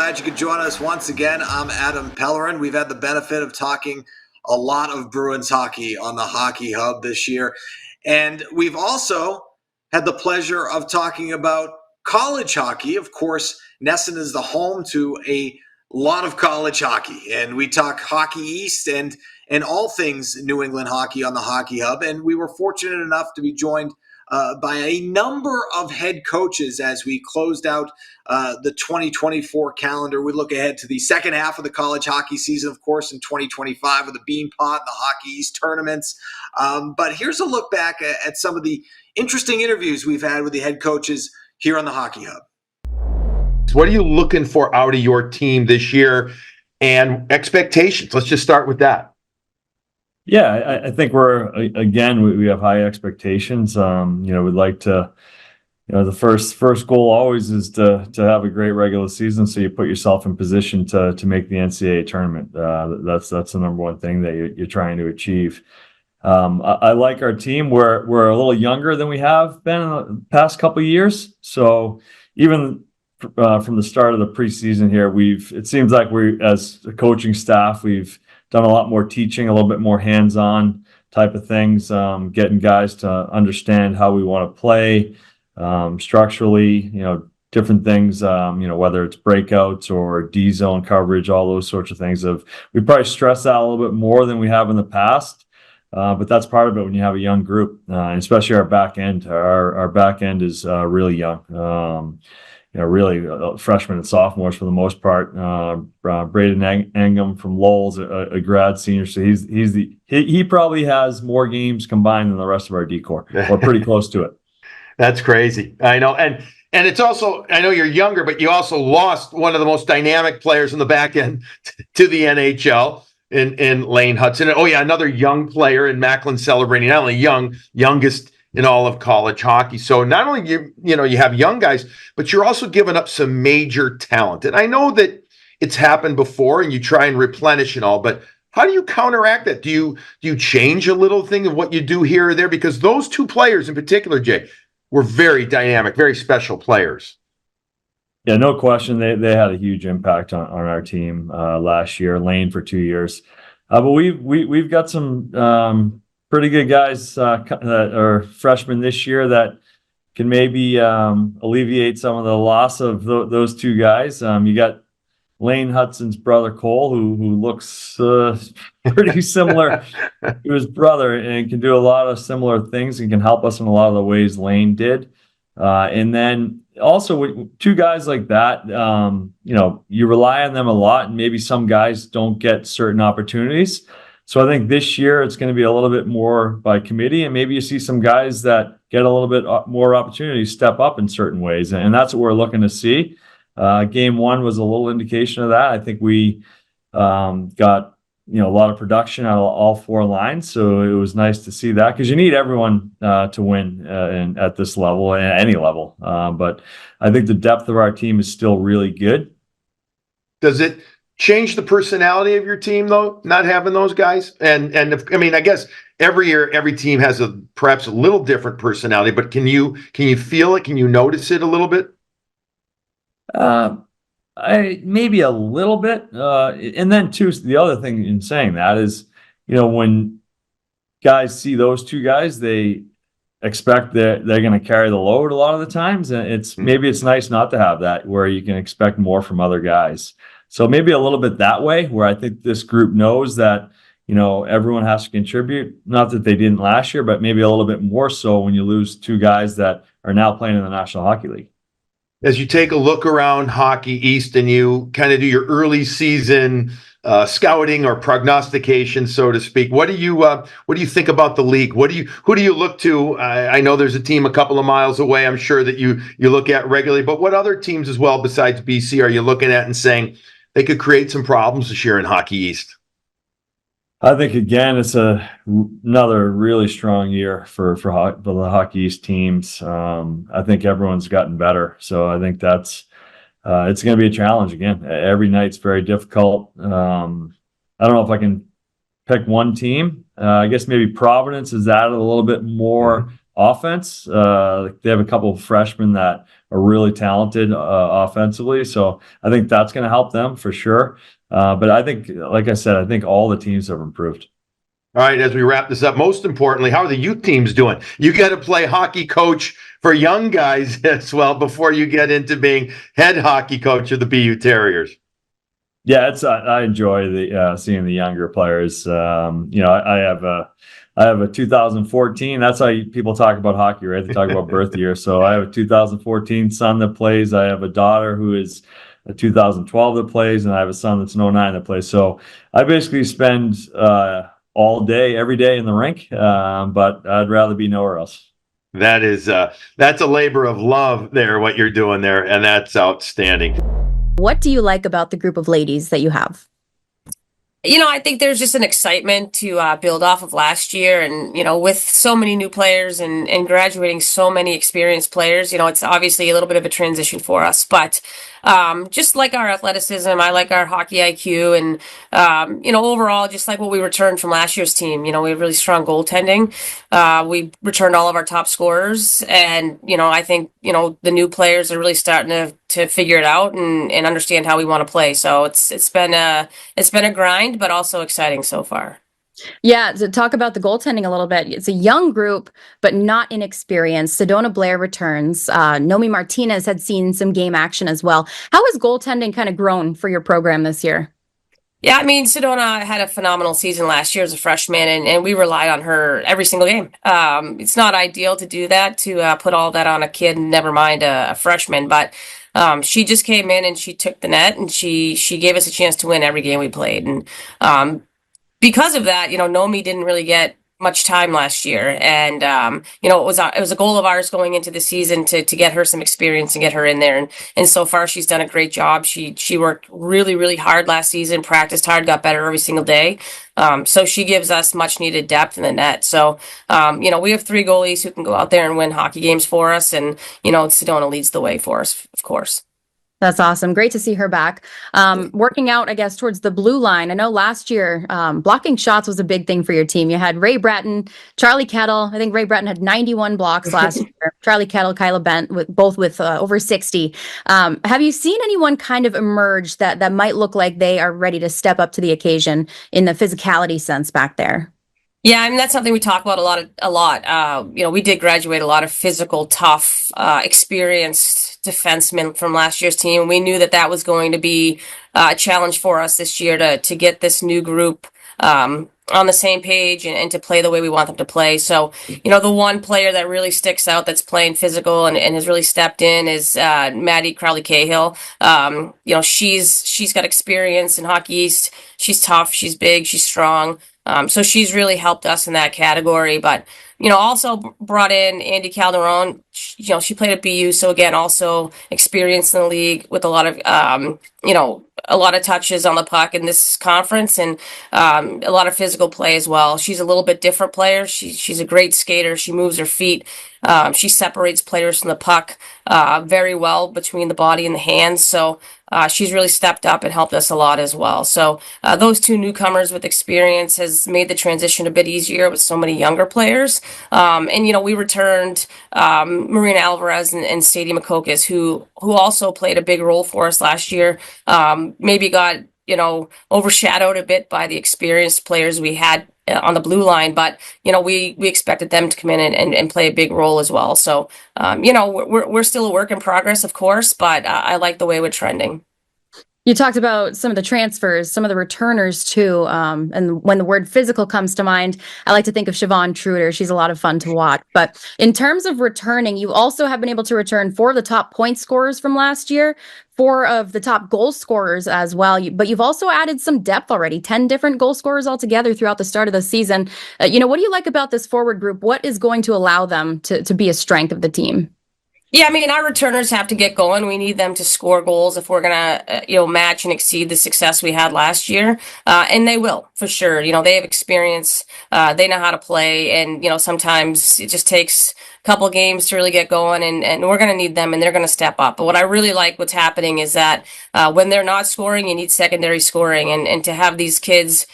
glad you could join us once again. I'm Adam Pellerin. We've had the benefit of talking a lot of Bruins hockey on the Hockey Hub this year. And we've also had the pleasure of talking about college hockey. Of course, Nesson is the home to a lot of college hockey. And we talk Hockey East and all things New England hockey on the Hockey Hub. And we were fortunate enough to be joined by a number of head coaches as we closed out the 2024 calendar. We look ahead to the second half of the college hockey season, of course, in 2025 with the Bean Pot and the Hockey East tournaments. But here's a look back at some of the interesting interviews we've had with the head coaches here on the Hockey Hub. What are you looking for out of your team this year and expectations? Let's just start with that. Yeah, I think we have high expectations. We'd like to, the first goal always is to have a great regular season, so you put yourself in position to make the NCAA tournament. That's the number one thing that you're trying to achieve. I like our team. We're a little younger than we have been in the past couple of years. So even from the start of the preseason here, it seems like we, as a coaching staff, we've done a lot more teaching, a little bit more hands-on type of things, getting guys to understand how we want to play structurally, different things, whether it's breakouts or D-zone coverage, all those sorts of things. We probably stress that a little bit more than we have in the past, but that's part of it when you have a young group, especially our back end. Our back end is really young. Really freshmen and sophomores for the most part. Braden Engum from Lowell's a grad senior, so he probably has more games combined than the rest of our D-corps, or pretty close to it. That's crazy. I know, and it's also, I know you're younger, but you also lost one of the most dynamic players in the back end to the NHL in Lane Hudson. Oh yeah, another young player in Macklin celebrating, not only youngest in all of college hockey. So not only you have young guys, but you're also giving up some major talent. And I know that it's happened before and you try and replenish and all, but how do you counteract that? Do you change a little thing of what you do here or there? Because those two players in particular, Jay, were very dynamic, very special players. Yeah, no question. They had a huge impact on our team last year. Lane for 2 years, but we've got some pretty good guys that are freshmen this year that can maybe alleviate some of the loss of those two guys. You got Lane Hudson's brother Cole, who looks pretty similar to his brother and can do a lot of similar things and can help us in a lot of the ways Lane did. And then also with two guys like that, you rely on them a lot, and maybe some guys don't get certain opportunities. So I think this year it's going to be a little bit more by committee, and maybe you see some guys that get a little bit more opportunity step up in certain ways. And that's what we're looking to see. Game one was a little indication of that. I think we got, a lot of production out of all four lines. So it was nice to see that, because you need everyone to win at this level, at any level. But I think the depth of our team is still really good. Does it change the personality of your team, though, not having those guys? I guess every year every team has perhaps a little different personality, but can you feel it? Can you notice it a little bit? Maybe a little bit. And then too, the other thing in saying that is, when guys see those two guys, they expect that they're going to carry the load a lot of the times, and maybe it's nice not to have that, where you can expect more from other guys. So maybe a little bit that way, where I think this group knows that, everyone has to contribute. Not that they didn't last year, but maybe a little bit more so when you lose two guys that are now playing in the National Hockey League. As you take a look around Hockey East and you kind of do your early season scouting or prognostication, so to speak, what do you think about the league? Who do you look to? I know there's a team a couple of miles away, I'm sure, that you look at regularly, but what other teams as well besides BC are you looking at and saying they could create some problems this year in Hockey East? I think, again, it's another really strong year for the Hockey East teams. I think everyone's gotten better. So I think it's going to be a challenge again. Every night's very difficult. I don't know if I can pick one team. I guess maybe Providence has added a little bit more offense. They have a couple of freshmen that are really talented offensively, so I think that's going to help them for sure. But I think, like I said, I think all the teams have improved. All right, as we wrap this up, most importantly, how are the youth teams doing? You got to play hockey coach for young guys as well before you get into being head hockey coach of the BU Terriers. Yeah, I enjoy the seeing the younger players. I have a 2014. That's how people talk about hockey, right? They talk about birth year. So I have a 2014 son that plays. I have a daughter who is a 2012 that plays, and I have a son that's an 09 that plays. So I basically spend all day, every day in the rink, but I'd rather be nowhere else. That's a labor of love there, what you're doing there, and that's outstanding. What do you like about the group of ladies that you have? I think there's just an excitement to build off of last year. And, with so many new players and graduating so many experienced players, it's obviously a little bit of a transition for us. But just like our athleticism, I like our hockey IQ. And, overall, just like what we returned from last year's team, we have really strong goaltending. We returned all of our top scorers. And, I think, the new players are really starting to figure it out and understand how we want to play. So it's been a grind, but also exciting so far. Yeah, to talk about the goaltending a little bit, it's a young group, but not inexperienced. Sedona Blair returns. Nomi Martinez had seen some game action as well. How has goaltending kind of grown for your program this year? Yeah, I mean, Sedona had a phenomenal season last year as a freshman, and we relied on her every single game. It's not ideal to do that, to put all that on a kid, never mind a freshman, but she just came in and she took the net, and she gave us a chance to win every game we played. And because of that, Nomi didn't really get much time last year, and it was a goal of ours going into the season to get her some experience and get her in there, and so far she's done a great job. She worked really, really hard last season, practiced hard, got better every single day. So she gives us much needed depth in the net. So we have 3 goalies who can go out there and win hockey games for us, and Sedona leads the way for us, of course. That's awesome. Great to see her back. Working out, I guess, towards the blue line. I know last year, blocking shots was a big thing for your team. You had Ray Bratton, Charlie Kettle. I think Ray Bratton had 91 blocks last year. Charlie Kettle, Kyla Bent, both with over 60. Have you seen anyone kind of emerge that might look like they are ready to step up to the occasion in the physicality sense back there? Yeah, I mean, that's something we talk about a lot. We did graduate a lot of physical, tough, experienced defensemen from last year's team. We knew that was going to be a challenge for us this year to get this new group on the same page and to play the way we want them to play. So, the one player that really sticks out that's playing physical and has really stepped in is Maddie Crowley-Cahill. She's got experience in Hockey East. She's tough, she's big, she's strong. So she's really helped us in that category, but, also brought in Andy Calderon. She played at BU. So again, also experienced in the league with a lot of, a lot of touches on the puck in this conference, and a lot of physical play as well. She's a little bit different player. She's a great skater. She moves her feet. She separates players from the puck very well between the body and the hands. So she's really stepped up and helped us a lot as well. So those 2 newcomers with experience has made the transition a bit easier with so many younger players. And we returned Marina Alvarez and Sadie Makokis, who also played a big role for us last year. Maybe got overshadowed a bit by the experienced players we had on the blue line, but we expected them to come in and play a big role as well. So we're still a work in progress, of course, but I like the way we're trending. You talked about some of the transfers, some of the returners too. And when the word physical comes to mind, I like to think of Siobhan Truder. She's a lot of fun to watch. But in terms of returning, you also have been able to return 4 of the top point scorers from last year, 4 of the top goal scorers as well. But you've also added some depth already, 10 different goal scorers altogether throughout the start of the season. What do you like about this forward group? What is going to allow them to be a strength of the team? Yeah, I mean, our returners have to get going. We need them to score goals if we're going to, match and exceed the success we had last year. And they will, for sure. They have experience. They know how to play. And, sometimes it just takes a couple games to really get going. And we're going to need them, and they're going to step up. But what I really like what's happening is that when they're not scoring, you need secondary scoring. And to have these kids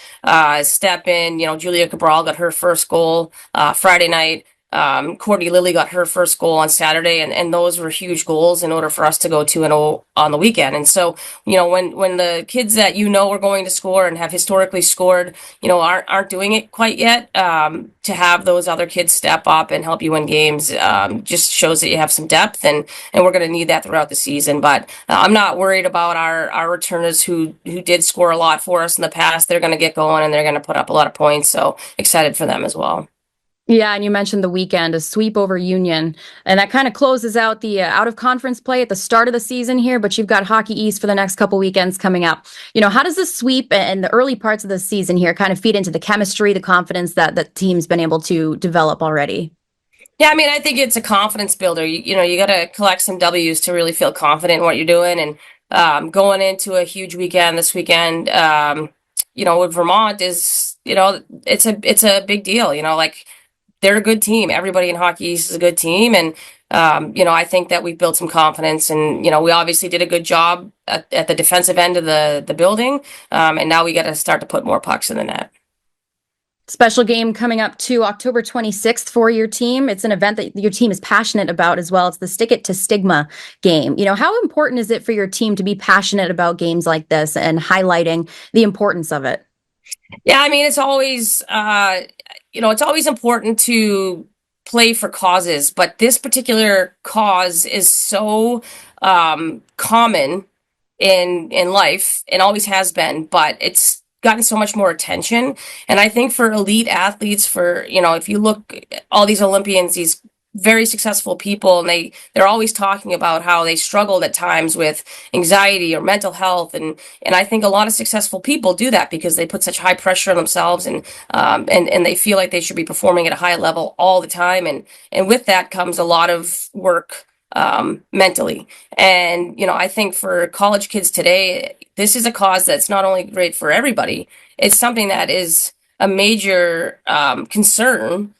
step in, Julia Cabral got her first goal Friday night. Courtney Lilly got her first goal on Saturday, and those were huge goals in order for us to go 2-0 on the weekend. And so, when the kids that are going to score and have historically scored, aren't doing it quite yet, to have those other kids step up and help you win games, just shows that you have some depth, and we're going to need that throughout the season. But I'm not worried about our returners who did score a lot for us in the past. They're going to get going and they're going to put up a lot of points. So excited for them as well. Yeah, and you mentioned the weekend, a sweep over Union, and that kind of closes out the out-of-conference play at the start of the season here, but you've got Hockey East for the next couple weekends coming up. How does the sweep and the early parts of the season here kind of feed into the chemistry, the confidence that the team's been able to develop already? Yeah, I mean, I think it's a confidence builder. You got to collect some W's to really feel confident in what you're doing. And going into a huge weekend this weekend, with Vermont it's a big deal. Like, they're a good team. Everybody in Hockey East is a good team. And, I think that we've built some confidence, and, we obviously did a good job at the defensive end of the building. And now we got to start to put more pucks in the net. Special game coming up to October 26th for your team. It's an event that your team is passionate about as well. It's the Stick It to Stigma game. How important is it for your team to be passionate about games like this and highlighting the importance of it? Yeah, I mean, it's always, it's always important to play for causes, but this particular cause is so common in life and always has been, but it's gotten so much more attention. And I think for elite athletes, if you look at all these Olympians, these very successful people, and they're always talking about how they struggled at times with anxiety or mental health, and I think a lot of successful people do that because they put such high pressure on themselves, and they feel like they should be performing at a high level all the time, and with that comes a lot of work mentally. And I think for college kids today, this is a cause that's not only great for everybody, it's something that is a major concern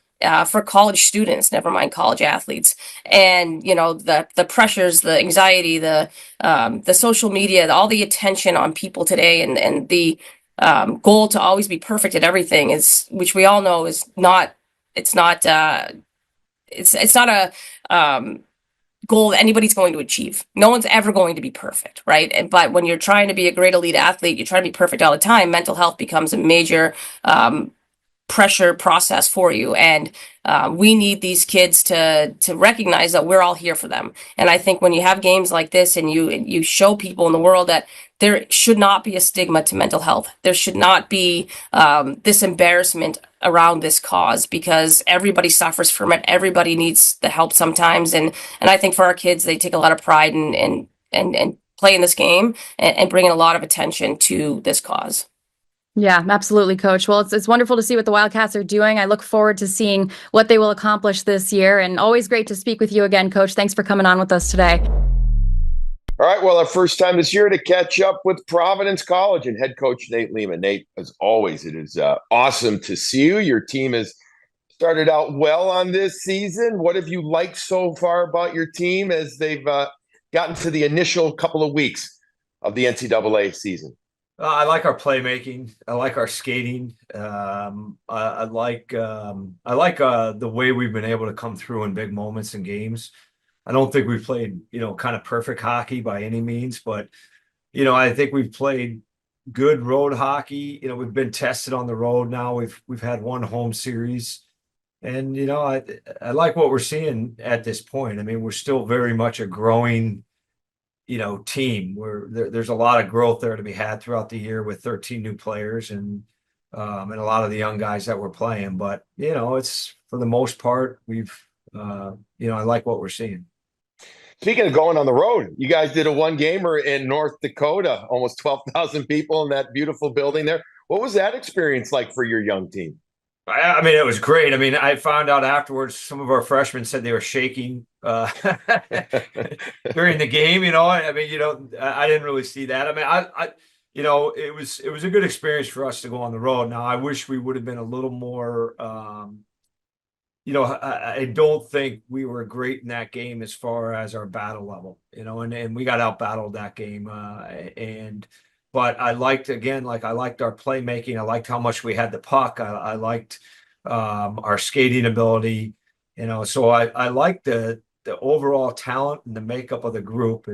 for college students, never mind college athletes. And the pressures, the anxiety, the social media, all the attention on people today, and the goal to always be perfect at everything which we all know is not. It's not a goal that anybody's going to achieve. No one's ever going to be perfect, right? But when you're trying to be a great elite athlete, you're trying to be perfect all the time. Mental health becomes a major pressure process for you, and we need these kids to recognize that we're all here for them. And I think when you have games like this and you show people in the world that there should not be a stigma to mental health, there should not be this embarrassment around this cause, because everybody suffers from it. Everybody needs the help sometimes, and I think for our kids, they take a lot of pride in playing this game and bringing a lot of attention to this cause. Yeah, absolutely, Coach. Well, it's wonderful to see what the Wildcats are doing. I look forward to seeing what they will accomplish this year, and always great to speak with you again, Coach. Thanks for coming on with us today. All right, well, our first time this year to catch up with Providence College and head coach Nate Leaman. Nate, as always, it is awesome to see you. Your team has started out well on this season. What have you liked so far about your team as they've gotten to the initial couple of weeks of the NCAA season? I like our playmaking. I like our skating. I like the way we've been able to come through in big moments in games. I don't think we've played, kind of perfect hockey by any means, but, I think we've played good road hockey. We've been tested on the road now. We've had one home series, and, I like what we're seeing at this point. I mean, we're still very much a growing, team where there's a lot of growth there to be had throughout the year with 13 new players and a lot of the young guys that we're playing. But, it's for the most part, I like what we're seeing. Speaking of going on the road, you guys did a one-gamer in North Dakota, almost 12,000 people in that beautiful building there. What was that experience like for your young team? I mean, it was great. I mean, I found out afterwards, some of our freshmen said they were shaking during the game. I mean, I didn't really see that. I mean, it was a good experience for us to go on the road. Now, I wish we would have been a little more. I don't think we were great in that game as far as our battle level. And we got out battled that game. But I liked, again, I liked our playmaking. I liked how much we had the puck. I liked our skating ability. So I like the overall talent and the makeup of the group.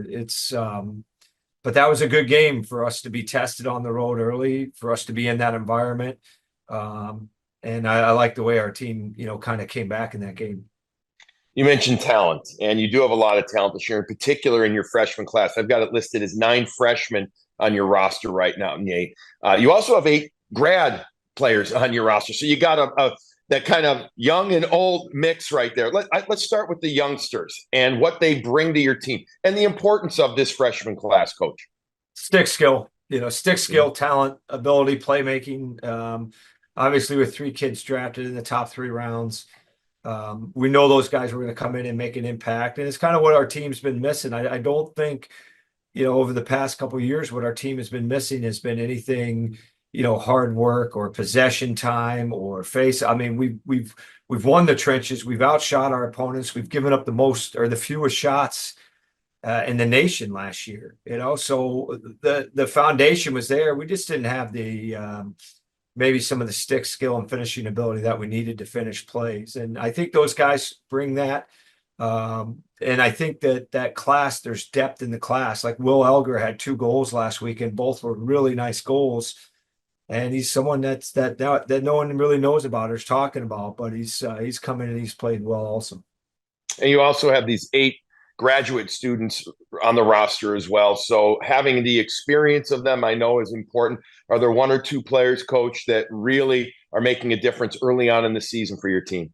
But that was a good game for us to be tested on the road early, for us to be in that environment. And I like the way our team, kind of came back in that game. You mentioned talent, and you do have a lot of talent this year, in particular in your freshman class. I've got it listed as 9 freshmen on your roster right now, Nate. You also have 8 grad players on your roster, so you got that kind of young and old mix right there. Let's start with the youngsters and what they bring to your team, and the importance of this freshman class, Coach. Stick skill, talent, ability, playmaking. Obviously, with 3 kids drafted in the top 3 rounds. We know those guys are going to come in and make an impact, and it's kind of what our team's been missing. I don't think, over the past couple of years, what our team has been missing has been anything, hard work or possession time or face. I mean, we've won the trenches. We've outshot our opponents. We've given up the most or the fewest shots in the nation last year. So the foundation was there. We just didn't have the maybe some of the stick skill and finishing ability that we needed to finish plays. And I think those guys bring that. And I think that class, there's depth in the class. Like Will Elger had 2 goals last week, and both were really nice goals. And he's someone that no one really knows about or is talking about, but he's come in and he's played well also. And you also have these 8 graduate students on the roster as well. So having the experience of them, I know, is important. Are there 1 or 2 players, Coach, that really are making a difference early on in the season for your team?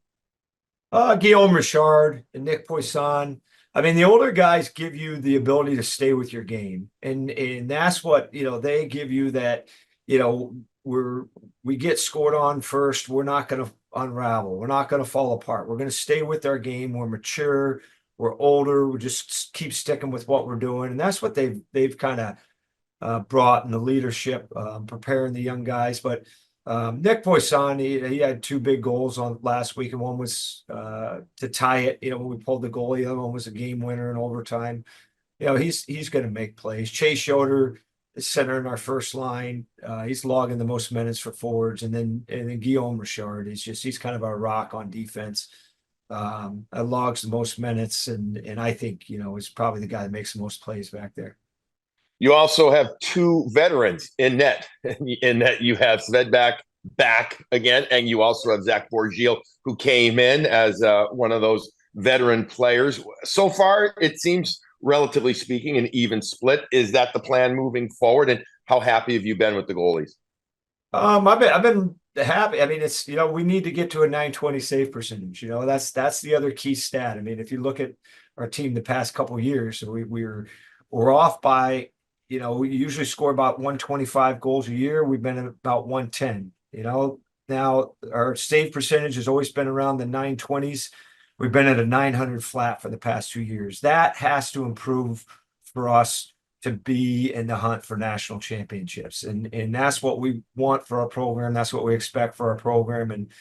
Guillaume Richard and Nick Poisson. I mean, the older guys give you the ability to stay with your game. And that's what, they give you that, we get scored on first. We're not going to unravel. We're not going to fall apart. We're going to stay with our game. We're mature. We're older. We just keep sticking with what we're doing. And that's what they've kind of brought in the leadership, preparing the young guys. But Nick Poisson, he had 2 big goals on last week, and one was to tie it. When we pulled the goal, the other one was a game winner in overtime. He's going to make plays. Chase Yoder is center in our first line. He's logging the most minutes for forwards, and then Guillaume Richard he's kind of our rock on defense. Logs the most minutes, and I think is probably the guy that makes the most plays back there. You also have 2 veterans in net. In that you have Svedback back again, and you also have Zach Borgil, who came in as one of those veteran players. So far, it seems, relatively speaking, an even split. Is that the plan moving forward? And how happy have you been with the goalies? I've been happy. I mean, it's we need to get to a .920 save percentage. That's the other key stat. I mean, if you look at our team the past couple of years, we're off by. We usually score about 125 goals a year. We've been at about 110. Now our save percentage has always been around the 920s. We've been at a 900 flat for the past 2 years. That has to improve for us to be in the hunt for national championships. And that's what we want for our program. That's what we expect for our program. And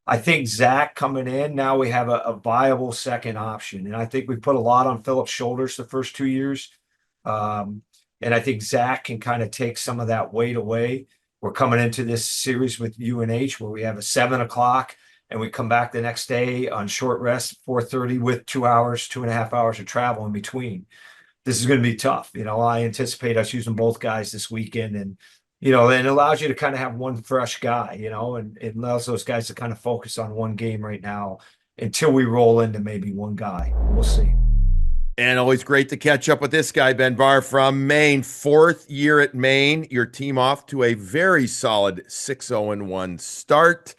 I think Zach coming in, now we have a viable second option. And I think we put a lot on Philip's shoulders the first 2 years. And I think Zach can kind of take some of that weight away. We're coming into this series with UNH where we have a 7 o'clock and we come back the next day on short rest, 4:30 with 2.5 hours of travel in between. This is going to be tough. I anticipate us using both guys this weekend, and, and it allows you to kind of have one fresh guy, and it allows those guys to kind of focus on one game right now until we roll into maybe one guy. We'll see. And always great to catch up with this guy, Ben Barr from Maine. 4th year at Maine. Your team off to a very solid 6-0-1 start.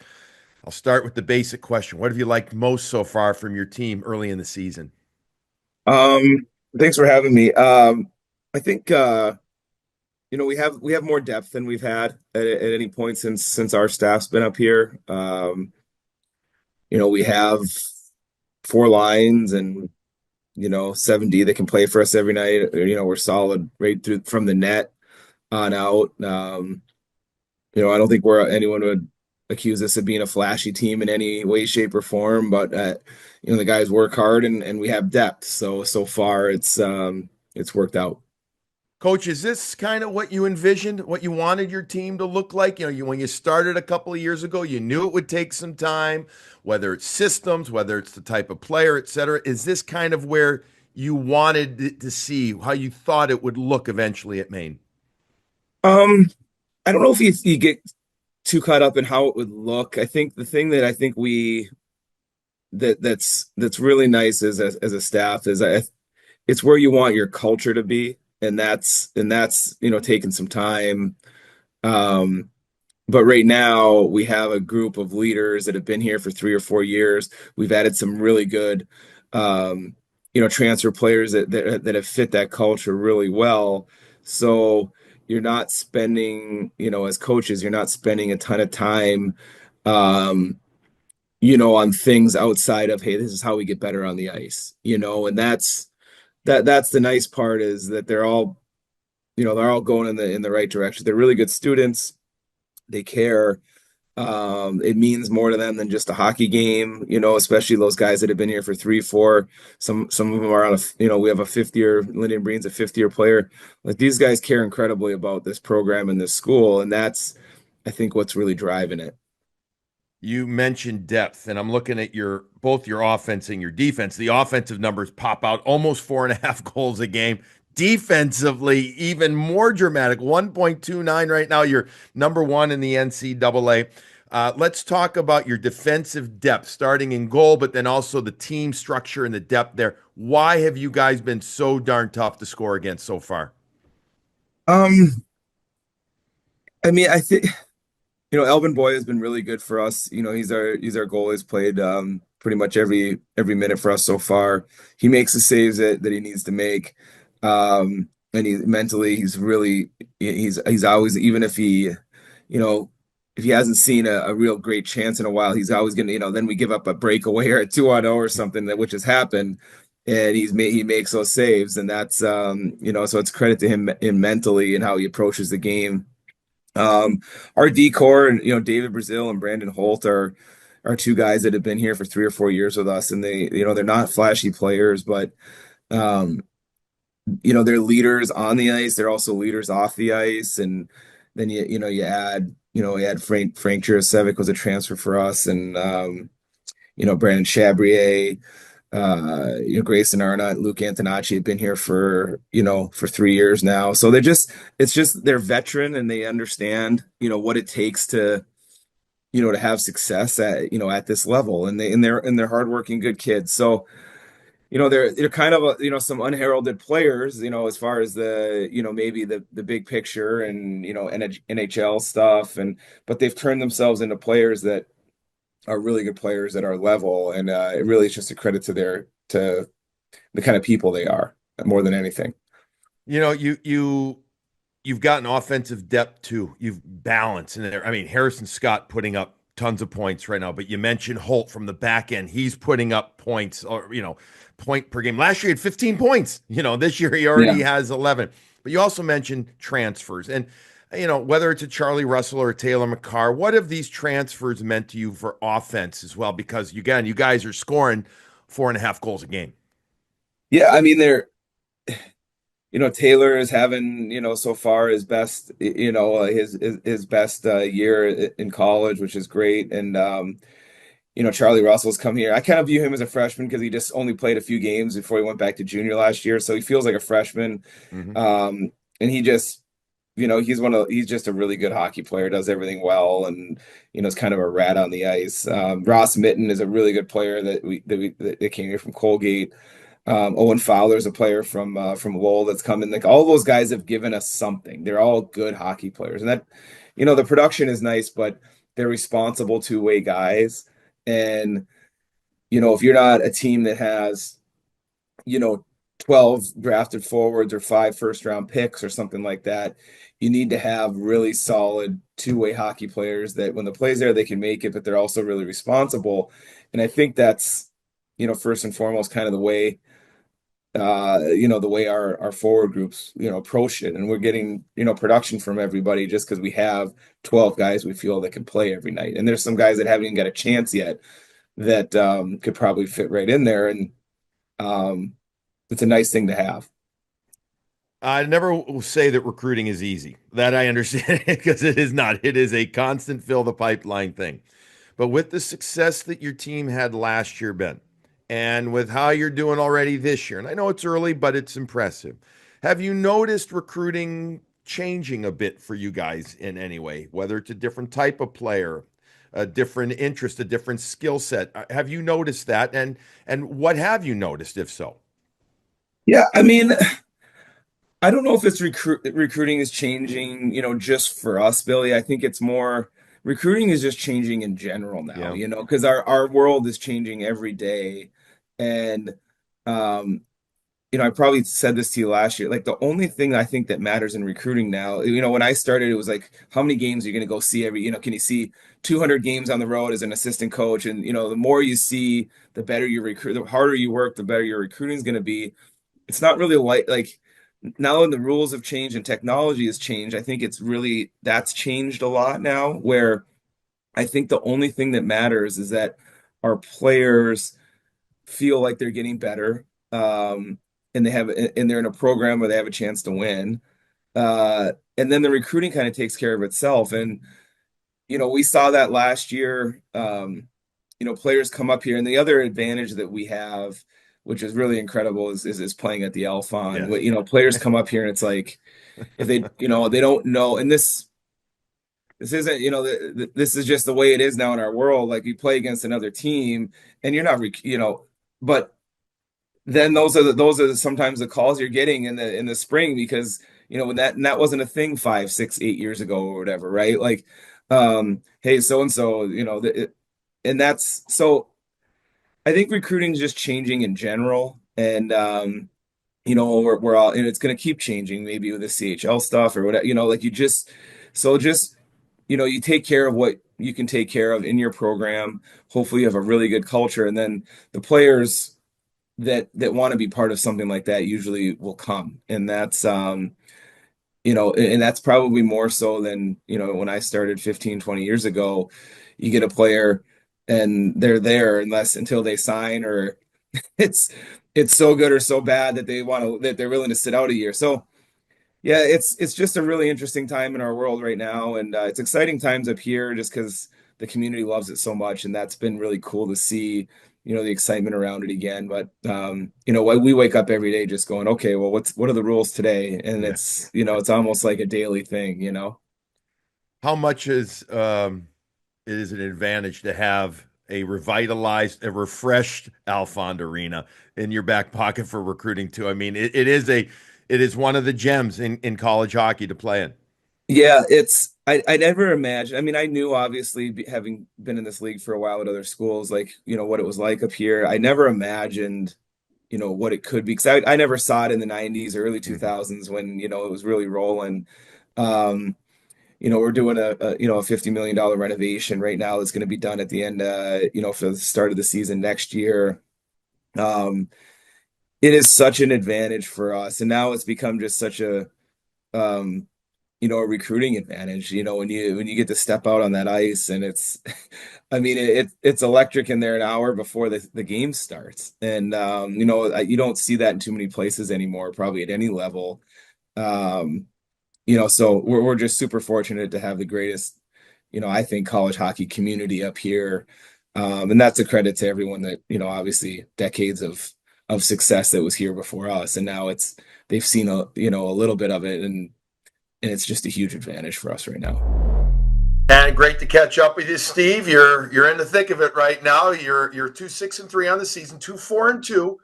I'll start with the basic question. What have you liked most so far from your team early in the season? Thanks for having me. I think we have more depth than we've had at any point since our staff's been up here. We have 4 lines and 7D that can play for us every night. We're solid right through from the net on out. I don't think anyone would accuse us of being a flashy team in any way, shape, or form, but the guys work hard and we have depth. So far it's worked out. Coach, is this kind of what you envisioned, what you wanted your team to look like? When you started a couple of years ago, you knew it would take some time, whether it's systems, whether it's the type of player, et cetera. Is this kind of where you wanted it to see, how you thought it would look eventually at Maine? I don't know if you get too caught up in how it would look. I think the thing that I think that's really nice as a staff is it's where you want your culture to be, and that's taking some time. Um, but right now we have a group of leaders that have been here for 3 or 4 years. We've added some really good, transfer players that have fit that culture really well. So you're not spending, as coaches, you're not spending a ton of time, um, on things outside of, hey, this is how we get better on the ice, and that's the nice part is that they're all going in the right direction. They're really good students. They care. It means more to them than just a hockey game, especially those guys that have been here for 3, 4. Some of them are we have a fifth year, Lyndon Breen's a fifth-year player. Like, these guys care incredibly about this program and this school, and that's, I think, what's really driving it. You mentioned depth, and I'm looking at both your offense and your defense. The offensive numbers pop out, almost 4.5 goals a game. Defensively, even more dramatic, 1.29 right now. You're number one in the NCAA. Let's talk about your defensive depth, starting in goal, but then also the team structure and the depth there. Why have you guys been so darn tough to score against so far? I mean, I think. Elvin Boy has been really good for us. He's our goalie. He's played pretty much every minute for us so far. He makes the saves that he needs to make. And he's always, even if he hasn't seen a real great chance in a while, he's always gonna, then we give up a breakaway or a 2-on-0 or something which has happened. And he makes those saves, and that's so it's credit to him mentally and how he approaches the game. Our decor and David Brazil and Brandon Holt are two guys that have been here for 3 or 4 years with us, and they're not flashy players, but um, they're leaders on the ice. They're also leaders off the ice, and then you add Frank Jurasevic was a transfer for us, and Brandon Chabrier. Grayson Arnott, Luke Antonacci have been here for 3 years now. So they're veteran, and they understand, what it takes to have success at this level, and they're hardworking, good kids. So, they're kind of some unheralded players, as far as maybe the big picture and, NHL stuff, but they've turned themselves into players that are really good players at our level, and it really is just a credit to the kind of people they are more than anything. You've gotten offensive depth too. You've balance in there. I mean, Harrison Scott putting up tons of points right now, but you mentioned Holt from the back end. He's putting up points, or point per game. Last year he had 15 points. This year he already has 11. But you also mentioned transfers, and whether it's a Charlie Russell or a Taylor McCarr, what have these transfers meant to you for offense as well? Because again, you guys are scoring 4.5 goals a game. Yeah, I mean, Taylor is having, so far his best, his best year in college, which is great. And Charlie Russell's come here. I kind of view him as a freshman because he just only played a few games before he went back to junior last year, so he feels like a freshman. Mm-hmm. And he just, he's just a really good hockey player, does everything well, and is kind of a rat on the ice. Ross Mitten is a really good player that came here from Colgate. Owen Fowler is a player from Lowell that's coming. Like, all those guys have given us something. They're all good hockey players, and that, the production is nice, but they're responsible two-way guys. And if you're not a team that has 12 drafted forwards or 5 first-round picks or something like that, you need to have really solid two-way hockey players that when the play's there, they can make it, but they're also really responsible. And I think that's first and foremost kind of the way our forward groups, approach it. And we're getting, production from everybody just because we have 12 guys we feel that can play every night. And there's some guys that haven't even got a chance yet that could probably fit right in there. And it's a nice thing to have. I never will say that recruiting is easy. That I understand because it is not. It is a constant fill the pipeline thing. But with the success that your team had last year, Ben, and with how you're doing already this year, and I know it's early, but it's impressive. Have you noticed recruiting changing a bit for you guys in any way, whether it's a different type of player, a different interest, a different skill set? Have you noticed that? And what have you noticed, if so? Yeah, I mean, I don't know if it's recruiting is changing, just for us, Billy. I think it's more recruiting is just changing in general now, Yeah. because our world is changing every day. And um, I probably said this to you last year. Like the only thing I think that matters in recruiting now, when I started, it was like, how many games are you going to go see can you see 200 games on the road as an assistant coach? And, the more you see, the better you recruit, the harder you work, the better your recruiting is going to be. It's not really like now when the rules have changed and technology has changed, I think that's changed a lot now, where I think the only thing that matters is that our players feel like they're getting better. And they're in a program where they have a chance to win. And then the recruiting kind of takes care of itself. And, we saw that last year. Players come up here, and the other advantage that we have, which is really incredible, is playing at the Alphon. Yes. Players come up here, and it's like if they don't know, and this isn't, this is just the way it is now in our world. Like you play against another team, and you're not, but then those are sometimes the calls you're getting in the spring because when that wasn't a thing 5, 6, 8 years ago or whatever, right? Like, hey, so and so, and that's so. I think recruiting is just changing in general, and we're all, and it's going to keep changing, maybe with the CHL stuff or whatever. Like just you take care of what you can take care of in your program. Hopefully, you have a really good culture, and then the players that want to be part of something like that usually will come, and that's and that's probably more so than when I started 15, 20 years ago. You get a player and they're there until they sign, or it's so good or so bad that they're willing to sit out a year. So yeah, it's just a really interesting time in our world right now, and it's exciting times up here just because the community loves it so much, and that's been really cool to see, the excitement around it again. But we wake up every day just going, okay, well, what are the rules today? And Yeah. it's almost like a daily thing. How much it is an advantage to have a revitalized, a refreshed Alfond Arena in your back pocket for recruiting too. I mean, it is one of the gems in college hockey to play in. Yeah, I never imagined. I mean, I knew obviously having been in this league for a while at other schools, like, what it was like up here. I never imagined, what it could be, because I never saw it in the 90s, early Mhm. 2000s when, it was really rolling. Um, we're doing a $50 million renovation right now that's going to be done at the end, for the start of the season next year. Um, it is such an advantage for us. And now it's become just such um, a recruiting advantage, when you get to step out on that ice, and it's I mean it's electric in there an hour before the game starts. And you don't see that in too many places anymore, probably at any level. Um, so we're just super fortunate to have the greatest, I think, college hockey community up here. And that's a credit to everyone that, obviously decades of success that was here before us, and now they've seen a little bit of it, and it's just a huge advantage for us right now. And great to catch up with you, Steve. You're in the thick of it right now. You're 2-6-3 on the season, 2-4-2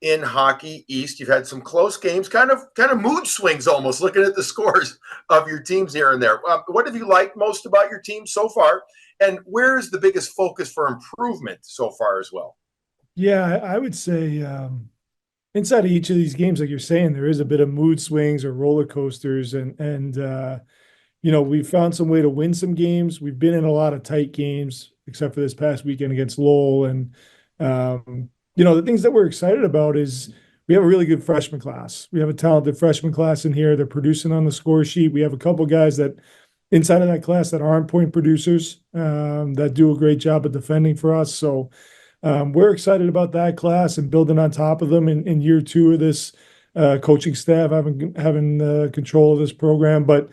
in Hockey East. You've had some close games, kind of mood swings almost. Looking at the scores of your teams here and there. What have you liked most about your team so far, and where is the biggest focus for improvement so far as well? Yeah, I would say inside of each of these games, like you're saying, there is a bit of mood swings or roller coasters, and we've found some way to win some games. We've been in a lot of tight games, except for this past weekend against Lowell. And the things that we're excited about is we have a really good freshman class. We have a talented freshman class in here. They're producing on the score sheet. We have a couple guys that inside of that class that aren't point producers that do a great job of defending for us. So we're excited about that class and building on top of them in year two of this coaching staff, having control of this program. But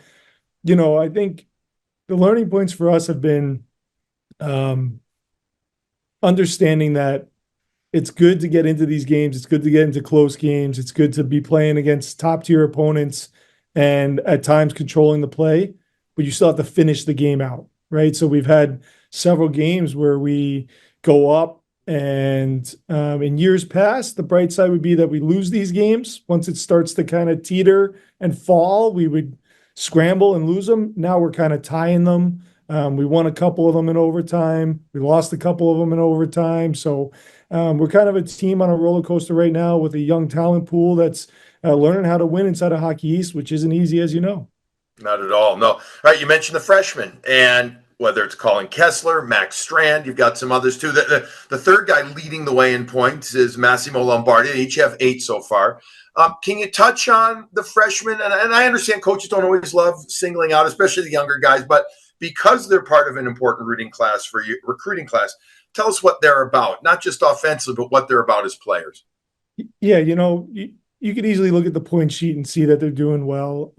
I think the learning points for us have been understanding that it's good to get into these games. It's good to get into close games. It's good to be playing against top tier opponents and at times controlling the play, but you still have to finish the game out, right? So we've had several games where we go up, and in years past, the bright side would be that we lose these games. Once it starts to kind of teeter and fall, we would scramble and lose them. Now we're kind of tying them. We won a couple of them in overtime. We lost a couple of them in overtime. So we're kind of a team on a roller coaster right now with a young talent pool that's learning how to win inside of Hockey East, which isn't easy, as you know. Not at all. No. All right. You mentioned the freshmen, and whether it's Colin Kessler, Max Strand, you've got some others too. The third guy leading the way in points is Massimo Lombardi. They each have 8 so far. Can you touch on the freshmen? And I understand coaches don't always love singling out, especially the younger guys, but because they're part of an important recruiting class, tell us what they're about, not just offensively, but what they're about as players. Yeah, you could easily look at the point sheet and see that they're doing well.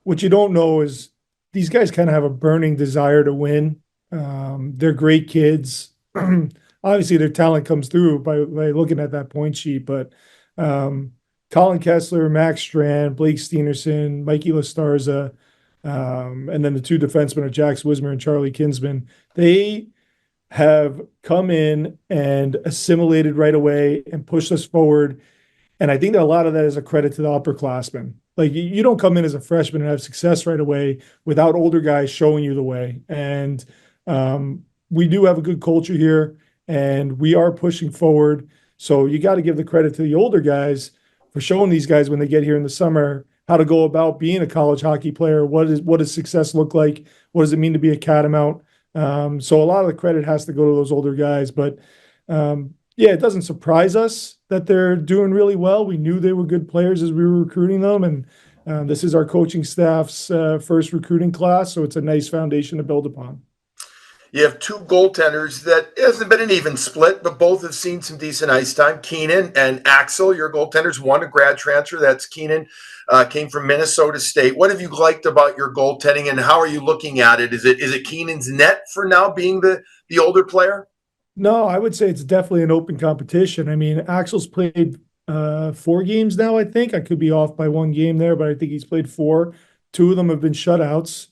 What you don't know is these guys kind of have a burning desire to win. They're great kids. Obviously, their talent comes through by looking at that point sheet, but Colin Kessler, Max Strand, Blake Steenerson, Mikey Lastarza, and then the 2 defensemen are Jax Wismer and Charlie Kinsman. They have come in and assimilated right away and pushed us forward. And I think that a lot of that is a credit to the upperclassmen. Like, you don't come in as a freshman and have success right away without older guys showing you the way. And we do have a good culture here, and we are pushing forward. So you got to give the credit to the older guys for showing these guys when they get here in the summer how to go about being a college hockey player. What does success look like? What does it mean to be a Catamount? So a lot of the credit has to go to those older guys. But yeah, it doesn't surprise us that they're doing really well. We knew they were good players as we were recruiting them, and this is our coaching staff's first recruiting class, so it's a nice foundation to build upon. You have 2 goaltenders that hasn't been an even split, but both have seen some decent ice time. Keenan and Axel, your goaltenders, one a grad transfer. That's Keenan, came from Minnesota State. What have you liked about your goaltending, and how are you looking at it? Is it Keenan's net for now, being the older player? No, I would say it's definitely an open competition. I mean, Axel's played 4 games now, I think. I could be off by 1 game there, but I think he's played 4. 2 of them have been shutouts.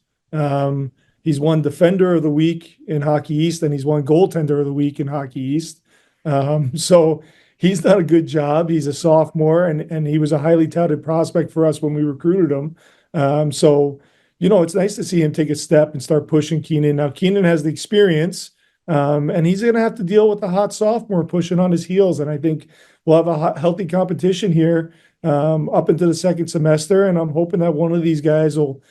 He's won Defender of the Week in Hockey East, and he's won Goaltender of the Week in Hockey East. So he's done a good job. He's a sophomore, and he was a highly touted prospect for us when we recruited him. So, it's nice to see him take a step and start pushing Keenan. Now, Keenan has the experience, and he's going to have to deal with the hot sophomore pushing on his heels. And I think we'll have a healthy competition here up into the second semester. And I'm hoping that one of these guys will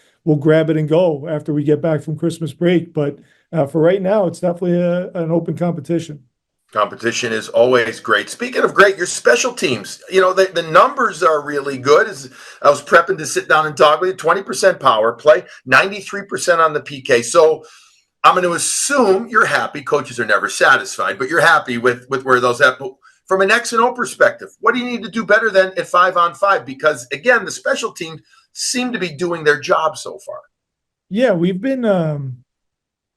grab it and go after we get back from Christmas break. But for right now, it's definitely an open competition. Competition is always great. Speaking of great, your special teams, the numbers are really good. As I was prepping to sit down and talk with you, 20% power play, 93% on the PK. So I'm going to assume you're happy. Coaches are never satisfied, but you're happy with where those at. But from an X and O perspective, what do you need to do better than at 5-on-5? Because again, the special teams seem to be doing their job so far. Yeah, we've been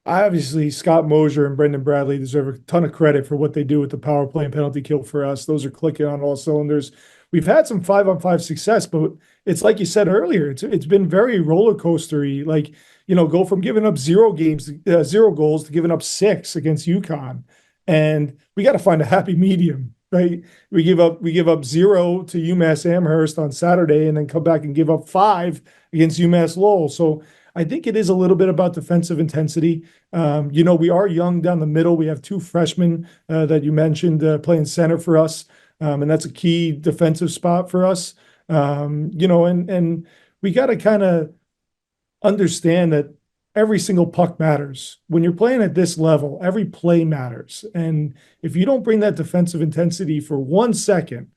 obviously Scott Mosier and Brendan Bradley deserve a ton of credit for what they do with the power play and penalty kill for us. Those are clicking on all cylinders. We've had some 5-on-5 success, but it's like you said earlier, it's been very roller coastery. Like, go from giving up 0 goals to giving up 6 against UConn. And we got to find a happy medium, right? We give up 0 to UMass Amherst on Saturday and then come back and give up 5 against UMass Lowell. So I think it is a little bit about defensive intensity. We are young down the middle. We have 2 freshmen that you mentioned playing center for us. And that's a key defensive spot for us. And we got to kind of understand that every single puck matters. When you're playing at this level, every play matters. And if you don't bring that defensive intensity for 1 second,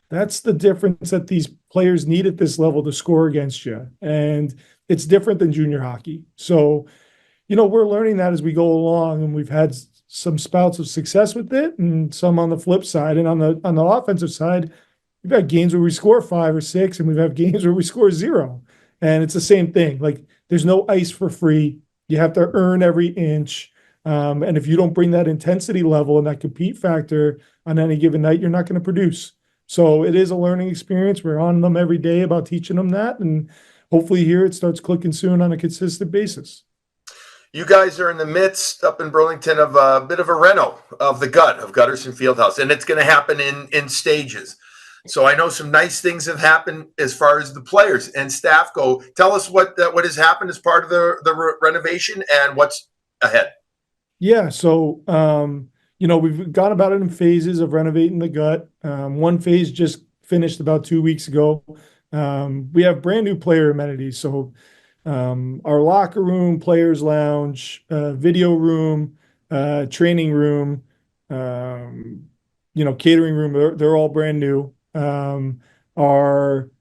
that's the difference that these players need at this level to score against you. And it's different than junior hockey. So, we're learning that as we go along, and we've had some spouts of success with it and some on the flip side. And on the offensive side, we've had games where we score 5 or 6, and we've had games where we score 0. And it's the same thing. Like, there's no ice for free. You have to earn every inch. And if you don't bring that intensity level and that compete factor on any given night, you're not going to produce. So it is a learning experience. We're on them every day about teaching them that. And hopefully here it starts clicking soon on a consistent basis. You guys are in the midst up in Burlington of a bit of a reno of the gut of Gutterson Fieldhouse, and it's going to happen in stages. So I know some nice things have happened as far as the players and staff go. Tell us what has happened as part of the renovation and what's ahead. Yeah, so we've gone about it in phases of renovating the gut. One phase just finished about 2 weeks ago. We have brand new player amenities. So our locker room, players lounge, video room, training room, catering room, they're all brand new. Our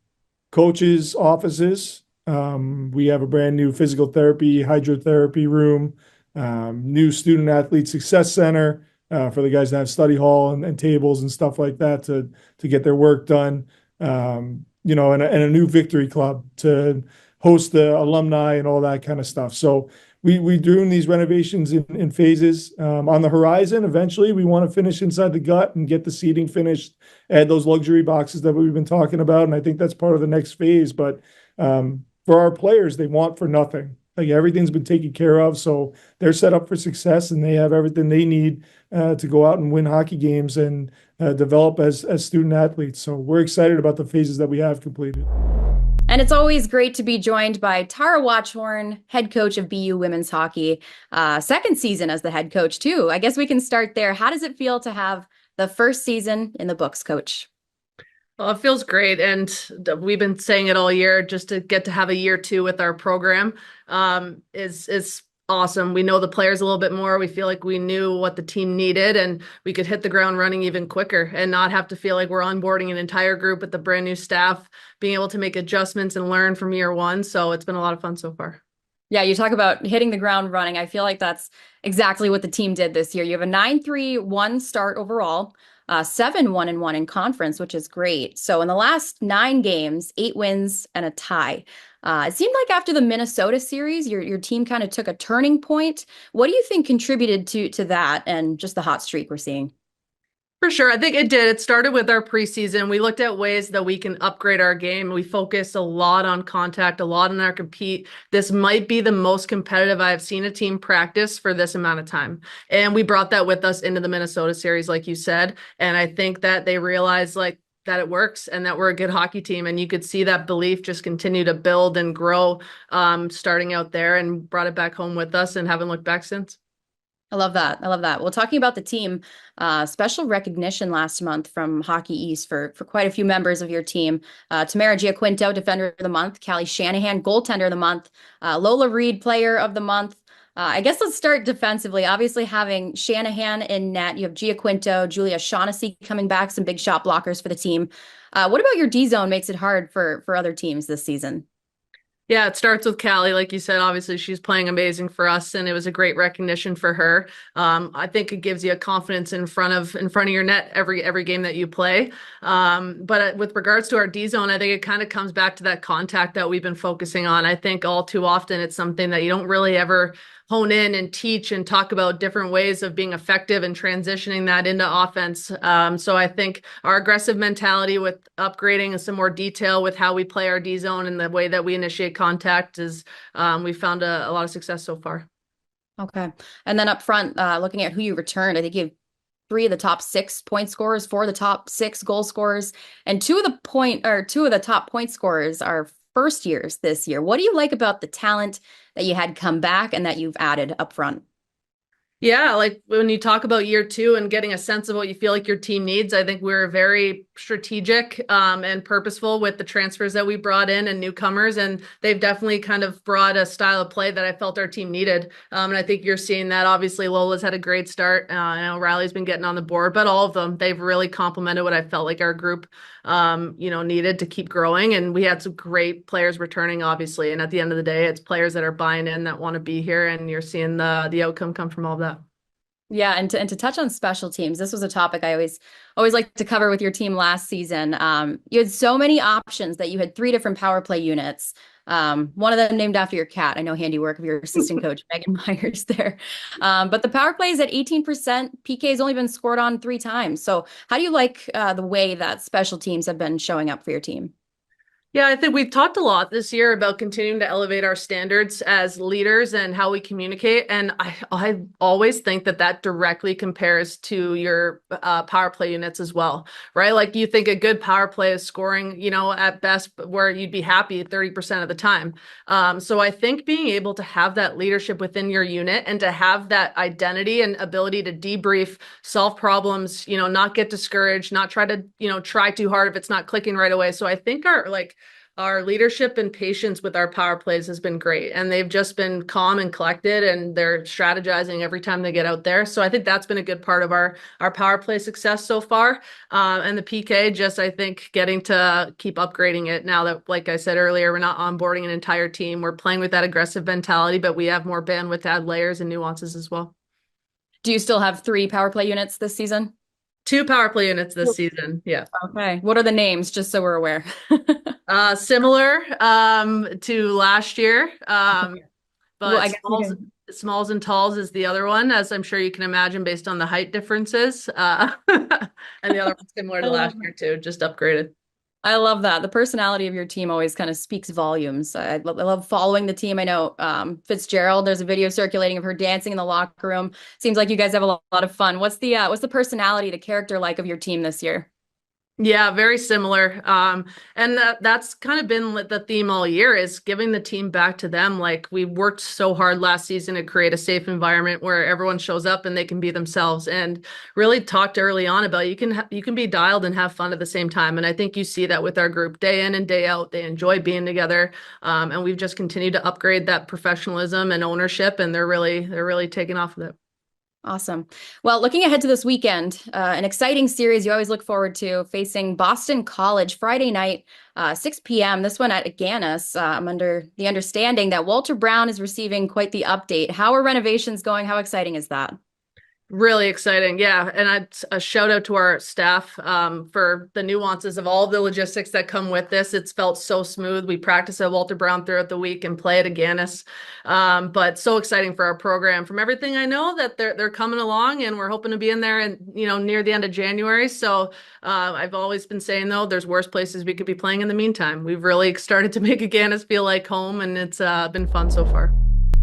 coaches' offices, we have a brand new physical therapy, hydrotherapy room, new student athlete success center for the guys that have study hall and tables and stuff like that to get their work done. And a new victory club to host the alumni and all that kind of stuff. So we're doing these renovations in phases. On the horizon, eventually we want to finish inside the gut and get the seating finished, add those luxury boxes that we've been talking about. And I think that's part of the next phase. But for our players, they want for nothing. Like, everything's been taken care of. So they're set up for success, and they have everything they need to go out and win hockey games and develop as student athletes. So we're excited about the phases that we have completed. And it's always great to be joined by Tara Watchorn, head coach of BU women's hockey, second season as the head coach too. I guess we can start there. How does it feel to have the first season in the books, Coach? Well, it feels great. And we've been saying it all year, just to get to have a year 2 with our program is awesome. We know the players a little bit more. We feel like we knew what the team needed, and we could hit the ground running even quicker and not have to feel like we're onboarding an entire group with the brand new staff, being able to make adjustments and learn from year 1. So it's been a lot of fun so far. Yeah, you talk about hitting the ground running. I feel like that's exactly what the team did this year. You have a 9-3-1 start overall, 7-1-1 in conference, which is great. So in the last 9 games, 8 wins and a tie. It seemed like after the Minnesota series, your team kind of took a turning point. What do you think contributed to that and just the hot streak we're seeing? For sure. I think it did. It started with our preseason. We looked at ways that we can upgrade our game. We focused a lot on contact, a lot on our compete. This might be the most competitive I've seen a team practice for this amount of time. And we brought that with us into the Minnesota series, like you said. And I think that they realized that it works and that we're a good hockey team. And you could see that belief just continue to build and grow starting out there, and brought it back home with us and haven't looked back since. I love that. I love that. Well, talking about the team, special recognition last month from Hockey East for quite a few members of your team. Tamara Giaquinto, Defender of the Month. Callie Shanahan, Goaltender of the Month. Lola Reed, Player of the Month. I guess let's start defensively. Obviously, having Shanahan in net, you have Giaquinto, Julia Shaughnessy coming back, some big shot blockers for the team. What about your D zone makes it hard for other teams this season? Yeah, it starts with Callie. Like you said, obviously she's playing amazing for us, and it was a great recognition for her. I think it gives you a confidence in front of your net every game that you play. But with regards to our D zone, I think it kind of comes back to that contact that we've been focusing on. I think all too often it's something that you don't really ever hone in and teach and talk about different ways of being effective and transitioning that into offense. So I think our aggressive mentality with upgrading and some more detail with how we play our D zone and the way that we initiate contact is we found a lot of success so far. Okay. And then up front, looking at who you returned, I think you have 3 of the top 6 point scorers, 4 of the top 6 goal scorers, and 2 of the top point scorers are first years this year. What do you like about the talent that you had come back and that you've added up front? Yeah, like when you talk about year 2 and getting a sense of what you feel like your team needs, I think we're very strategic and purposeful with the transfers that we brought in and newcomers, and they've definitely kind of brought a style of play that I felt our team needed. And I think you're seeing that. Obviously, Lola's had a great start. I know Riley's been getting on the board, but all of them, they've really complemented what I felt like our group needed to keep growing. And we had some great players returning, obviously. And at the end of the day, it's players that are buying in, that want to be here, and you're seeing the outcome come from all of that. Yeah, and to touch on special teams, this was a topic I always like to cover with your team last season. You had so many options that you had 3 different power play units. One of them named after your cat. I know, handiwork of your assistant coach, Megan Myers there. But the power play is at 18%. PK has only been scored on 3 times. So how do you like the way that special teams have been showing up for your team? Yeah, I think we've talked a lot this year about continuing to elevate our standards as leaders and how we communicate. And I always think that directly compares to your power play units as well, right? Like you think a good power play is scoring, at best where you'd be happy 30% of the time. So I think being able to have that leadership within your unit and to have that identity and ability to debrief, solve problems, not get discouraged, not try to, try too hard if it's not clicking right away. So I think our leadership and patience with our power plays has been great, and they've just been calm and collected, and they're strategizing every time they get out there. So I think that's been a good part of our power play success so far. And the PK, just I think getting to keep upgrading it now that, like I said earlier, we're not onboarding an entire team. We're playing with that aggressive mentality, but we have more bandwidth to add layers and nuances as well. Do you still have 3 power play units this season? 2 power play units this season. Yeah. Okay. What are the names, just so we're aware? Similar to last year. But Well, I guess Smalls and Talls is the other one, as I'm sure you can imagine based on the height differences. And the other one's similar to last year too, just upgraded. I love that. The personality of your team always kind of speaks volumes. I love following the team. I know Fitzgerald, there's a video circulating of her dancing in the locker room. Seems like you guys have a lot of fun. What's the personality, the character like of your team this year? Yeah, very similar. And that's kind of been the theme all year, is giving the team back to them. Like, we worked so hard last season to create a safe environment where everyone shows up and they can be themselves, and really talked early on about you can be dialed and have fun at the same time. And I think you see that with our group day in and day out. They enjoy being together. And we've just continued to upgrade that professionalism and ownership, and they're really taking off with it. Awesome. Well, looking ahead to this weekend, an exciting series you always look forward to, facing Boston College Friday night, 6 p.m. This one at Aganis. I'm under the understanding that Walter Brown is receiving quite the update. How are renovations going? How exciting is that? Really exciting. Yeah. And a shout out to our staff for the nuances of all the logistics that come with this. It's felt so smooth. We practice at Walter Brown throughout the week and play at Aganis. But so exciting for our program. From everything I know, that they're coming along, and we're hoping to be in there and near the end of January. So I've always been saying, though, there's worse places we could be playing in the meantime. We've really started to make Aganis feel like home, and it's been fun so far.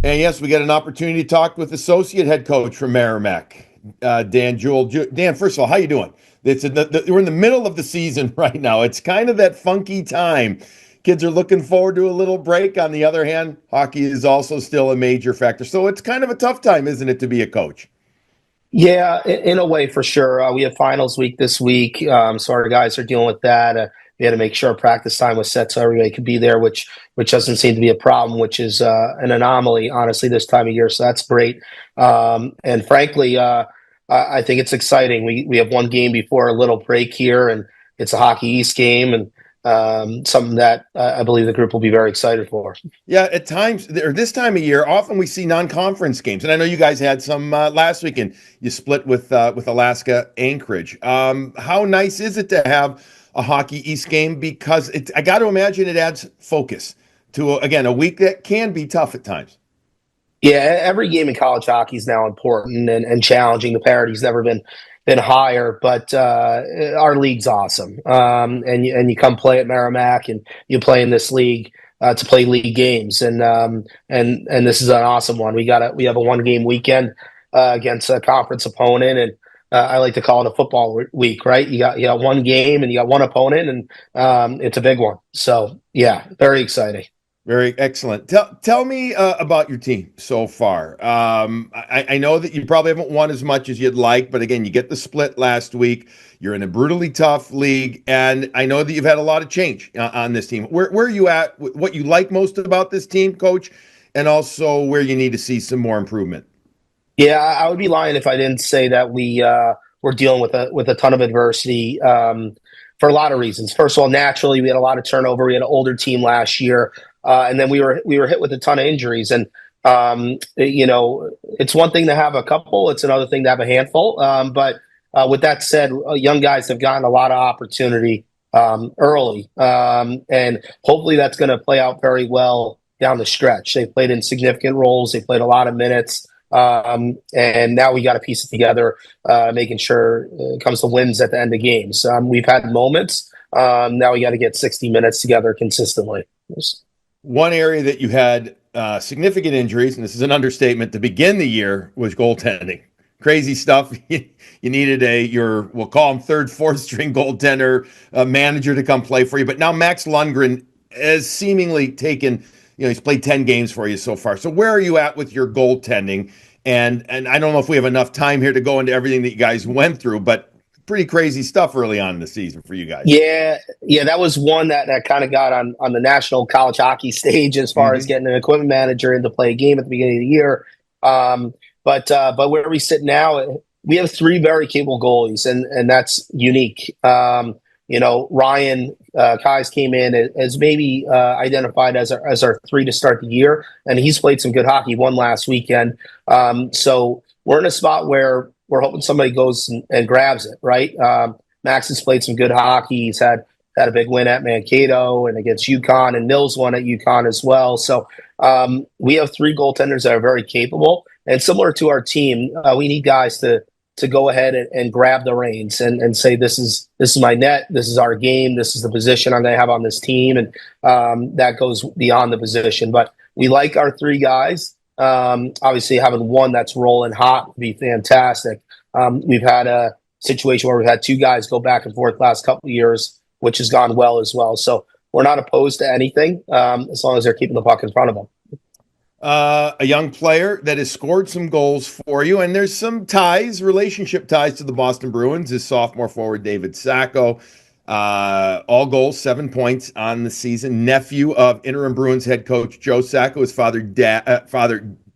And yes, we get an opportunity to talk with associate head coach from Merrimack, Dan Jewell. Dan, first of all, how you doing? We're in the middle of the season right now. It's kind of that funky time. Kids are looking forward to a little break. On the other hand, hockey is also still a major factor. So it's kind of a tough time, isn't it, to be a coach? Yeah, in a way, for sure. We have finals week this week, so our guys are dealing with that. We had to make sure practice time was set so everybody could be there, which doesn't seem to be a problem, which is an anomaly, honestly, this time of year. So that's great. And frankly, I think it's exciting. We have one game before a little break here, and it's a Hockey East game, and something that I believe the group will be very excited for. Yeah, at times, or this time of year, often we see non-conference games, and I know you guys had some last weekend. You split with Alaska Anchorage. How nice is it to have a Hockey East game? Because I got to imagine it adds focus to, again, a week that can be tough at times. Yeah, every game in college hockey is now important and challenging. The parity's never been higher, but our league's awesome. And you come play at Merrimack, and you play in this league to play league games, and this is an awesome one. We have a 1-game weekend against a conference opponent, and I like to call it a football week, right? You got one game and you got one opponent, and it's a big one. So yeah, very exciting. Very excellent. Tell me about your team so far. I know that you probably haven't won as much as you'd like, but again, you get the split last week. You're in a brutally tough league, and I know that you've had a lot of change on this team. Where are you at? What you like most about this team, Coach, and also where you need to see some more improvement? Yeah, I would be lying if I didn't say that we're dealing with a ton of adversity for a lot of reasons. First of all, naturally, we had a lot of turnover. We had an older team last year. And then we were hit with a ton of injuries, and It's one thing to have a couple, it's another thing to have a handful. But with that said, young guys have gotten a lot of opportunity early, and hopefully that's going to play out very well down the stretch. They played in significant roles, they played a lot of minutes, and now we got to piece it together, making sure it comes to wins at the end of games. We've had moments. Now we got to get 60 minutes together consistently. One area that you had significant injuries, and this is an understatement, to begin the year was goaltending. Crazy stuff. You needed we'll call him third, fourth string goaltender manager to come play for you. But now Max Lundgren has seemingly taken, he's played 10 games for you so far. So where are you at with your goaltending? And I don't know if we have enough time here to go into everything that you guys went through, but pretty crazy stuff early on in the season for you guys. Yeah, that was one that kind of got on the national college hockey stage as far as getting an equipment manager in to play a game at the beginning of the year. But where we sit now, we have three very capable goalies, and that's unique. Ryan Kais came in as maybe identified as our three to start the year, and he's played some good hockey. Won last weekend, so we're in a spot where we're hoping somebody goes and grabs it, right? Max has played some good hockey. He's had a big win at Mankato and against UConn, and Mills won at UConn as well. So we have three goaltenders that are very capable. And similar to our team, we need guys to go ahead and grab the reins and say, this is my net, this is our game, this is the position I'm going to have on this team. And that goes beyond the position. But we like our three guys. Obviously, having one that's rolling hot would be fantastic. We've had a situation where we've had two guys go back and forth last couple of years, which has gone well as well. So we're not opposed to anything as long as they're keeping the puck in front of them. A young player that has scored some goals for you, and there's some relationship ties to the Boston Bruins, is sophomore forward David Sacco. All goals, 7 points on the season. Nephew of interim Bruins head coach Joe Sacco. His father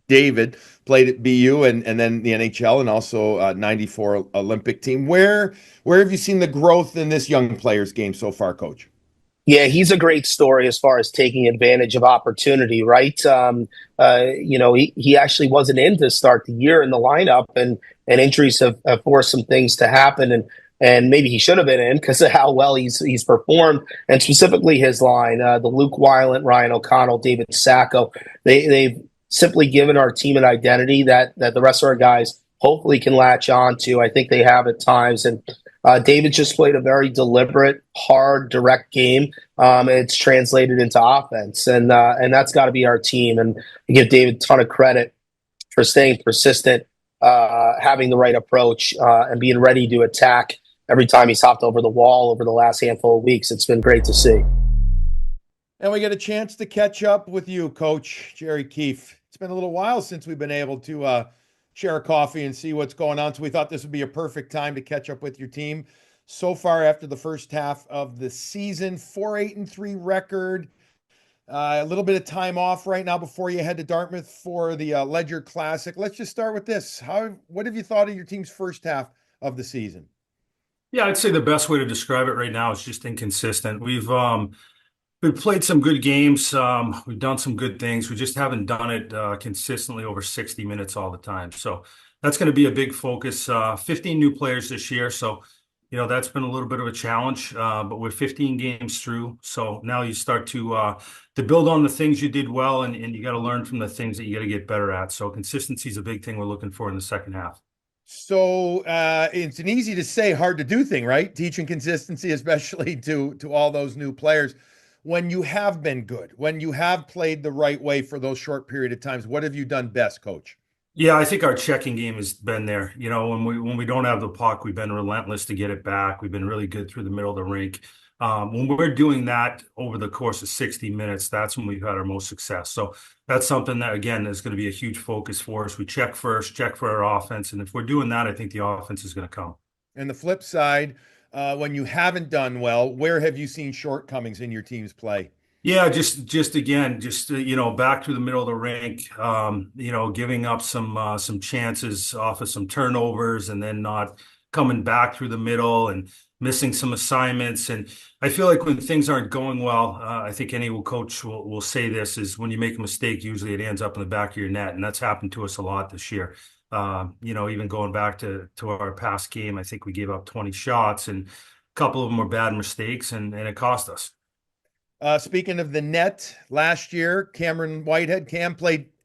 David played at BU and then the NHL, and also 94 Olympic team. Where have you seen the growth in this young player's game so far, Coach? Yeah, he's a great story as far as taking advantage of opportunity, right? He actually wasn't in to start the year in the lineup, and injuries have forced some things to happen, and maybe he should have been in because of how well he's performed, and specifically his line, the Luke Weiland, Ryan O'Connell, David Sacco. They've simply given our team an identity that the rest of our guys hopefully can latch on to. I think they have at times, and David just played a very deliberate, hard, direct game. And it's translated into offense, and that's got to be our team. And I give David a ton of credit for staying persistent, having the right approach, and being ready to attack every time he's hopped over the wall over the last handful of weeks. It's been great to see. And we get a chance to catch up with you, Coach Jerry Keefe. It's been a little while since we've been able to share a coffee and see what's going on. So we thought this would be a perfect time to catch up with your team. So far, after the first half of the season, 4-8-3 record. A little bit of time off right now before you head to Dartmouth for the Ledger Classic. Let's just start with this. What have you thought of your team's first half of the season? Yeah, I'd say the best way to describe it right now is just inconsistent. We've played some good games. We've done some good things. We just haven't done it consistently over 60 minutes all the time. So that's going to be a big focus. 15 new players this year. So, that's been a little bit of a challenge, but we're 15 games through. So now you start to build on the things you did well, and you got to learn from the things that you got to get better at. So consistency is a big thing we're looking for in the second half. So it's an easy to say, hard to do thing, right? Teaching consistency, especially to all those new players. When you have been good, when you have played the right way for those short period of times, what have you done best, Coach? Yeah, I think our checking game has been there. When we don't have the puck, we've been relentless to get it back. We've been really good through the middle of the rink. When we're doing that over the course of 60 minutes, that's when we've had our most success. So that's something that, again, is going to be a huge focus for us. We check first, check for our offense. And if we're doing that, I think the offense is going to come. And the flip side, when you haven't done well, where have you seen shortcomings in your team's play? Yeah, just back through the middle of the rink, giving up some chances off of some turnovers, and then not coming back through the middle, and missing some assignments. And I feel like when things aren't going well, I think any coach will say this, is when you make a mistake, usually it ends up in the back of your net. And that's happened to us a lot this year. Even going back to our past game, I think we gave up 20 shots, and a couple of them were bad mistakes, and it cost us. Speaking of the net, last year, Cameron Whitehead, Cam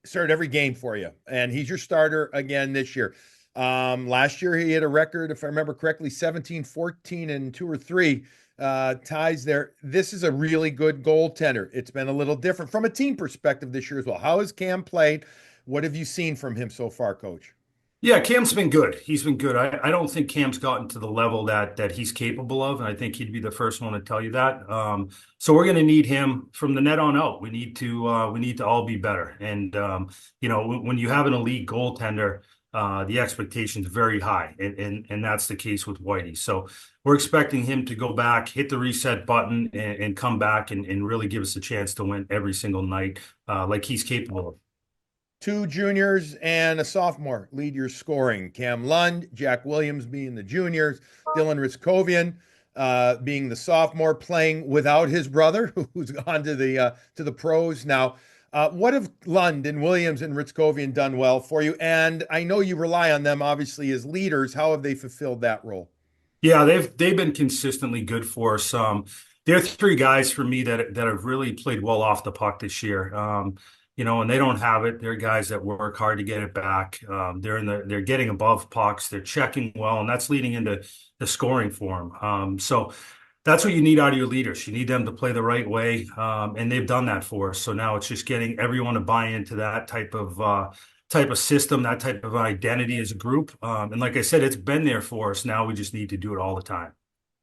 started every game for you, and he's your starter again this year. Last year, he had a record, if I remember correctly, 17, 14, and 2 or 3 ties there. This is a really good goaltender. It's been a little different from a team perspective this year as well. How has Cam played? What have you seen from him so far, Coach? Yeah, Cam's been good. He's been good. I don't think Cam's gotten to the level that he's capable of, and I think he'd be the first one to tell you that. So we're going to need him from the net on out. We need to all be better. And when you have an elite goaltender, the expectation is very high, and that's the case with Whitey. So we're expecting him to go back, hit the reset button, and come back and really give us a chance to win every single night, like he's capable of. 2 juniors and a sophomore lead your scoring. Cam Lund, Jack Williams being the juniors, Dylan Riskovian being the sophomore, playing without his brother, who's gone to the pros now. What have Lund and Williams and Riskovian done well for you? And I know you rely on them, obviously, as leaders. How have they fulfilled that role? Yeah, they've been consistently good for us. They're 3 guys for me that have really played well off the puck this year. And they don't have it. They're guys that work hard to get it back. They're getting above pucks. They're checking well, and that's leading into the scoring for them. So that's what you need out of your leaders. You need them to play the right way, and they've done that for us. So now it's just getting everyone to buy into that type of system, that type of identity as a group. And like I said, it's been there for us. Now we just need to do it all the time.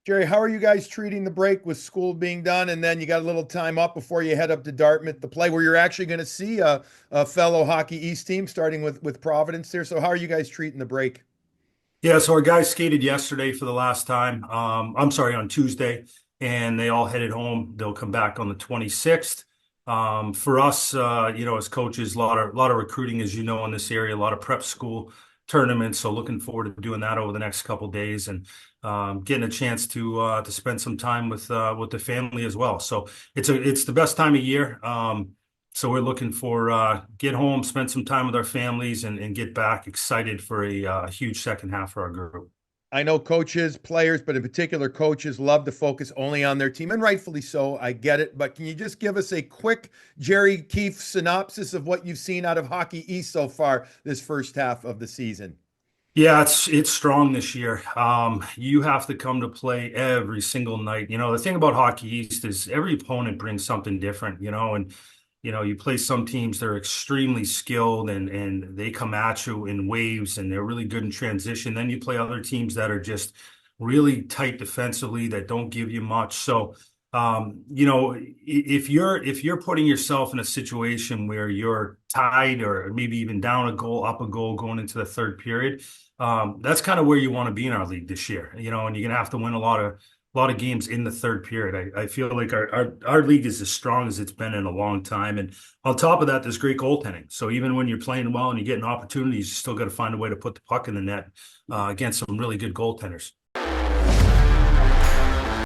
Jerry, how are you guys treating the break with school being done? And then you got a little time up before you head up to Dartmouth to play, where you're actually going to see a fellow Hockey East team starting with Providence there. So how are you guys treating the break? Yeah, so our guys skated yesterday for the last time. On Tuesday, and they all headed home. They'll come back on the 26th. For us, as coaches, a lot of recruiting, as you know, in this area, a lot of prep school tournaments. So looking forward to doing that over the next couple of days, and getting a chance to spend some time with the family as well. So it's the best time of year. So we're looking for get home, spend some time with our families, and get back excited for a huge second half for our group. I know coaches, players, but in particular coaches love to focus only on their team, and rightfully so. I get it. But can you just give us a quick Jerry Keefe synopsis of what you've seen out of Hockey East so far this first half of the season? Yeah, it's strong this year. You have to come to play every single night. The thing about Hockey East is every opponent brings something different, and you play some teams that are extremely skilled, and they come at you in waves, and they're really good in transition. Then you play other teams that are just really tight defensively, that don't give you much. So, if you're putting yourself in a situation where you're tied or maybe even down a goal, up a goal going into the third period, that's kind of where you want to be in our league this year. And you're going to have to win a lot of games in the third period. I feel like our league is as strong as it's been in a long time. And on top of that, there's great goaltending. So even when you're playing well and you're getting opportunities, you still got to find a way to put the puck in the net against some really good goaltenders.